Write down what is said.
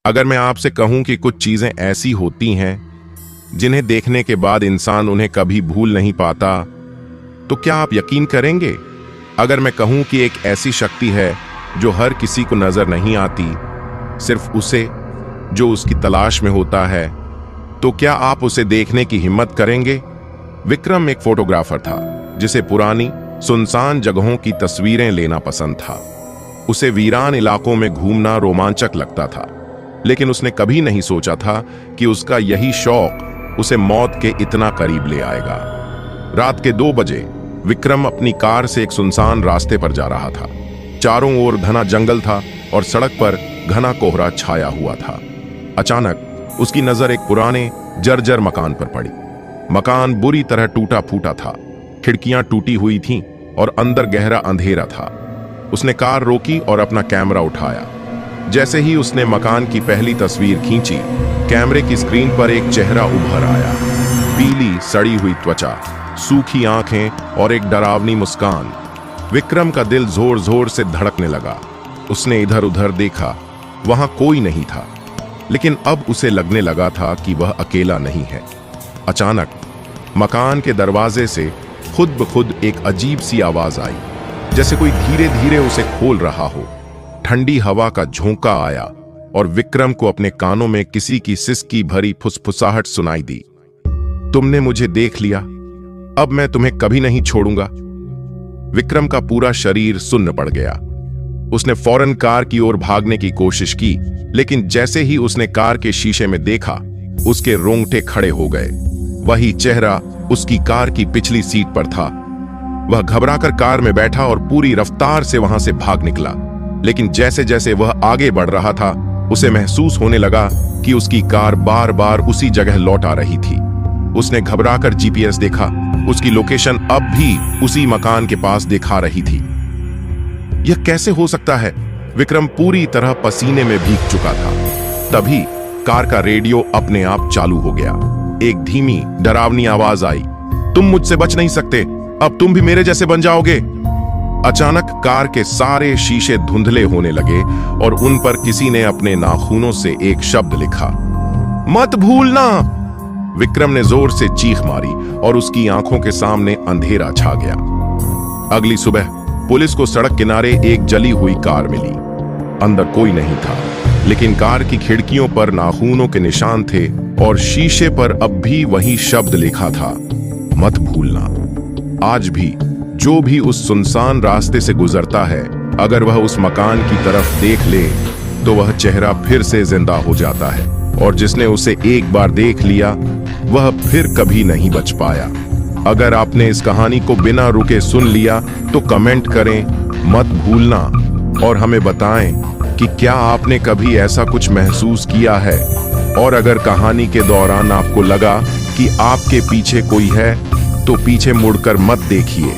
अगर मैं आपसे कहूं कि कुछ चीजें ऐसी होती हैं जिन्हें देखने के बाद इंसान उन्हें कभी भूल नहीं पाता, तो क्या आप यकीन करेंगे? अगर मैं कहूं कि एक ऐसी शक्ति है जो हर किसी को नजर नहीं आती, सिर्फ उसे जो उसकी तलाश में होता है, तो क्या आप उसे देखने की हिम्मत करेंगे? विक्रम एक फोटोग्राफर था जिसे पुरानी सुनसान जगहों की तस्वीरें लेना पसंद था। उसे वीरान इलाकों में घूमना रोमांचक लगता था, लेकिन उसने कभी नहीं सोचा था कि उसका यही शौक उसे मौत के इतना करीब ले आएगा। रात के 2 बजे विक्रम अपनी कार से एक सुनसान रास्ते पर जा रहा था। चारों ओर घना जंगल था और सड़क पर घना कोहरा छाया हुआ था। अचानक उसकी नजर एक पुराने जर्जर मकान पर पड़ी। मकान बुरी तरह टूटा फूटा था, खिड़कियां टूटी हुई थीं और अंदर गहरा अंधेरा था। उसने कार रोकी और अपना कैमरा उठाया। जैसे ही उसने मकान की पहली तस्वीर खींची, कैमरे की स्क्रीन पर एक चेहरा उभर आया। पीली सड़ी हुई त्वचा, सूखी आंखें और एक डरावनी मुस्कान। विक्रम का दिल जोर जोर से धड़कने लगा। उसने इधर उधर देखा, वहां कोई नहीं था, लेकिन अब उसे लगने लगा था कि वह अकेला नहीं है। अचानक मकान के दरवाजे से खुद ब खुद एक अजीब सी आवाज आई, जैसे कोई धीरे धीरे उसे खोल रहा हो। ठंडी हवा का झोंका आया और विक्रम को अपने कानों में किसी की सिसकी भरी फुसफुसाहट सुनाई दी। तुमने मुझे देख लिया, अब मैं तुम्हें कभी नहीं छोड़ूंगा। विक्रम का पूरा शरीर सुन्न पड़ गया। उसने फौरन कार की ओर भागने की कोशिश की, लेकिन जैसे ही उसने कार के शीशे में देखा, उसके रोंगटे खड़े हो गए। वही चेहरा उसकी कार की पिछली सीट पर था। वह घबराकर कार में बैठा और पूरी रफ्तार से वहां से भाग निकला। लेकिन जैसे जैसे वह आगे बढ़ रहा था, उसे महसूस होने लगा कि उसकी कार बार बार उसी जगह लौट आ रही थी। उसने घबराकर जीपीएस देखा। उसकी लोकेशन अब भी उसी मकान के पास दिखा रही थी। यह कैसे हो सकता है? विक्रम पूरी तरह पसीने में भीग चुका था। तभी कार का रेडियो अपने आप चालू हो गया। एक धीमी डरावनी आवाज आई, तुम मुझसे बच नहीं सकते, अब तुम भी मेरे जैसे बन जाओगे। अचानक कार के सारे शीशे धुंधले होने लगे और उन पर किसी ने अपने नाखूनों से एक शब्द लिखा, मत भूलना। विक्रम ने जोर से चीख मारी और उसकी आंखों के सामने अंधेरा छा गया। अगली सुबह पुलिस को सड़क किनारे एक जली हुई कार मिली। अंदर कोई नहीं था, लेकिन कार की खिड़कियों पर नाखूनों के निशान थे और शीशे पर अब भी वही शब्द लिखा था, मत भूलना। आज भी जो भी उस सुनसान रास्ते से गुजरता है, अगर वह उस मकान की तरफ देख ले तो वह चेहरा फिर से जिंदा हो जाता है, और जिसने उसे एक बार देख लिया वह फिर कभी नहीं बच पाया। अगर आपने इस कहानी को बिना रुके सुन लिया तो कमेंट करें मत भूलना और हमें बताएं कि क्या आपने कभी ऐसा कुछ महसूस किया है। और अगर कहानी के दौरान आपको लगा कि आपके पीछे कोई है तो पीछे मुड़कर मत देखिए।